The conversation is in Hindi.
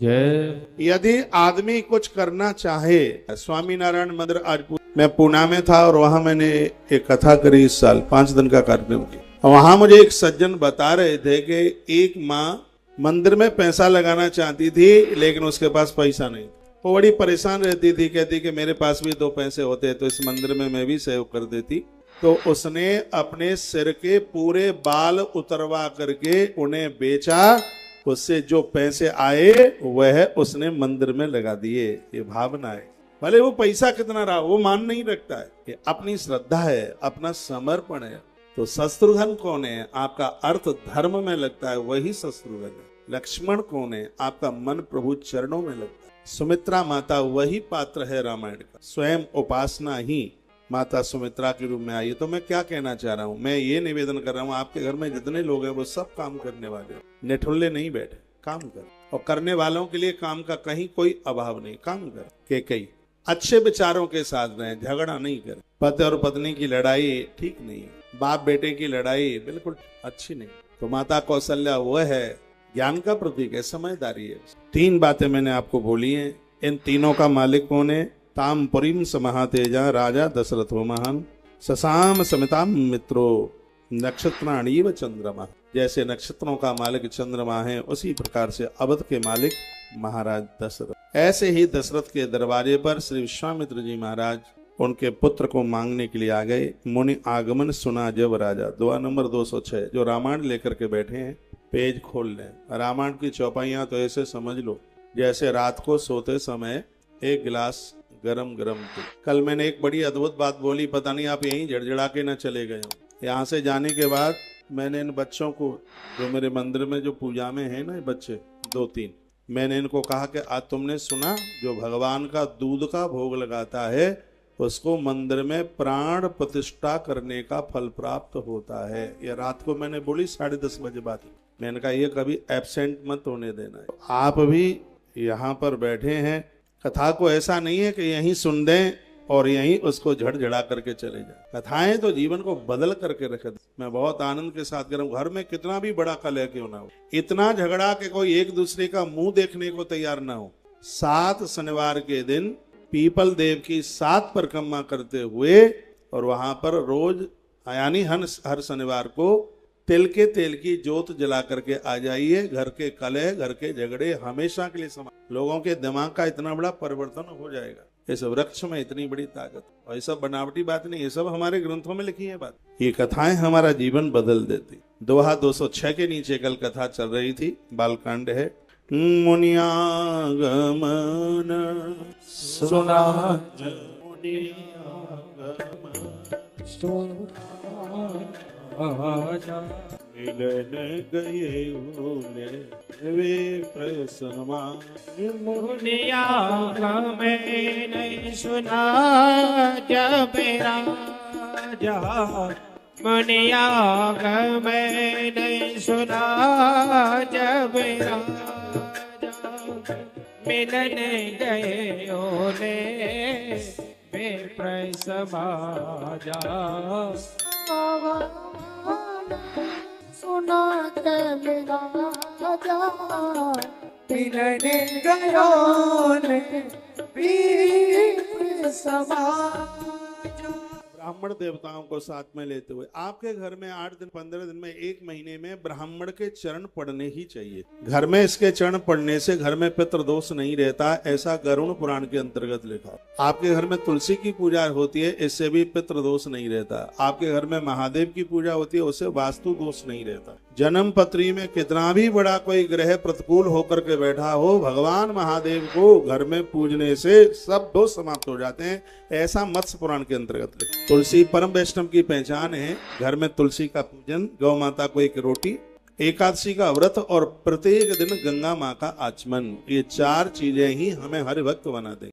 जय। यदि आदमी कुछ करना चाहे, स्वामी नारायण मंदिर आज मैं पूना में था और वहां मैंने एक कथा करी इस साल 5 दिन का कार्यक्रम किया। वहां मुझे एक सज्जन बता रहे थे कि एक माँ मंदिर में पैसा लगाना चाहती थी लेकिन उसके पास पैसा नहीं। वो बड़ी परेशान रहती थी, कहती कि मेरे पास भी 2 पैसे होते तो इस मंदिर में मैं भी सहयोग कर देती। तो उसने अपने सिर के पूरे बाल उतरवा करके उन्हें बेचा, उससे जो पैसे आए वह उसने मंदिर में लगा दिए। ये भावना है, भले वो पैसा कितना रहा वो मान नहीं रखता है, ये अपनी श्रद्धा है, अपना समर्पण है। तो शत्रुघ्न कौन है? आपका अर्थ धर्म में लगता है वही शत्रुघ्न है। लक्ष्मण कौन है? आपका मन प्रभु चरणों में लगता है। सुमित्रा माता वही पात्र है रामायण का, स्वयं उपासना ही माता सुमित्रा के रूप में आई। तो मैं क्या कहना चाह रहा हूँ, मैं ये निवेदन कर रहा हूँ, आपके घर में जितने लोग हैं वो सब काम करने वाले, निठुल्ले नहीं बैठे, काम कर। और करने वालों के लिए काम का कहीं कोई अभाव नहीं, काम कर के कई अच्छे विचारों के साथ रहें, झगड़ा नहीं करें। पति और पत्नी की लड़ाई ठीक नहीं है, बाप बेटे की लड़ाई बिल्कुल अच्छी नहीं। तो माता कौशल्या वह है, ज्ञान का प्रतीक है, समझदारी है। 3 बातें मैंने आपको बोली हैं, इन तीनों का मालिक कौन है? ताम पुरीम समहातेजा राजा दशरथो महान ससाम समिताम मित्रो नक्षत्राणीव चंद्रमा। जैसे नक्षत्रों का मालिक चंद्रमा है उसी प्रकार से अवध के मालिक महाराज दशरथ। ऐसे ही दशरथ के दरवाजे पर श्री विश्वामित्र जी महाराज उनके पुत्र को मांगने के लिए आ गए। मुनि आगमन सुना जब राजा, दुआ नंबर 206। जो रामायण लेकर के बैठे हैं पेज खोल लें। रामायण की चौपाइयां तो ऐसे समझ लो जैसे रात को सोते समय एक गिलास गरम गरम दूध। कल मैंने एक बड़ी अद्भुत बात बोली, पता नहीं आप यहीं झड़झड़ा के न चले गए हो। यहाँ से जाने के बाद मैंने इन बच्चों को, जो मेरे मंदिर में जो पूजा में है ना, ये बच्चे 2-3, मैंने इनको कहा कि आज तुमने सुना जो भगवान का दूध का भोग लगाता है उसको मंदिर में प्राण प्रतिष्ठा करने का फल प्राप्त होता है। ये रात को मैंने बोली 10:30 बजे बात। मैंने कहा ये कभी एब्सेंट मत होने देना है। आप भी यहाँ पर बैठे हैं, कथा को ऐसा नहीं है कि यहीं सुन दें और यहीं उसको झड़झड़ा करके चले जाए। कथाएं तो जीवन को बदल करके रख दे। मैं बहुत आनंद के साथ कह रहा हूँ, घर में कितना भी बड़ा कलह क्यों ना हो, इतना झगड़ा कि कोई एक दूसरे का मुंह देखने को तैयार ना हो। 7 शनिवार के दिन पीपल देव की 7 परिक्रमा करते हुए और वहां पर रोज यानी हर शनिवार को तिल के तेल की जोत जला करके आ जाइए। घर के कलह, घर के झगड़े हमेशा के लिए समाप्त। लोगों के दिमाग का इतना बड़ा परिवर्तन हो जाएगा। इस वृक्ष में इतनी बड़ी ताकत, और ये सब बनावटी बात नहीं, ये सब हमारे ग्रंथों में लिखी है बात। ये कथाएं हमारा जीवन बदल देती। दोहा 206 के नीचे कल कथा चल रही थी, बालकांड है। मुनियागमन सुना मिलन गए वे प्रसमा। मुनिया मैंने सुना जब राजा, मुनिया मैंने सुना जब राजा, मिलन गए ओले वे प्रसमा जा। सुना जब राजा, मिलन गयो ने वीर समाज। ब्राह्मण देवताओं को साथ में लेते हुए आपके घर में 8 दिन 15 दिन में 1 महीने में ब्राह्मण के चरण पढ़ने ही चाहिए। घर में इसके चरण पढ़ने से घर में पितृ दोष नहीं रहता, ऐसा गरुड़ पुराण के अंतर्गत लिखा। आपके घर में तुलसी की पूजा होती है, इससे भी पितृ दोष नहीं रहता। आपके घर में महादेव की पूजा होती है, उससे वास्तु दोष नहीं रहता। जन्म पत्री में कितना भी बड़ा कोई ग्रह प्रतिकूल होकर के बैठा हो, भगवान महादेव को घर में पूजने से सब दोष समाप्त हो जाते हैं, ऐसा मत्स्य पुराण के अंतर्गत। तुलसी परम वैष्णव की पहचान है। घर में तुलसी का पूजन, गौ माता को 1 रोटी, एकादशी का व्रत और प्रत्येक दिन गंगा माँ का आचमन, ये 4 चीजें ही हमें हरि भक्त बना देंगे।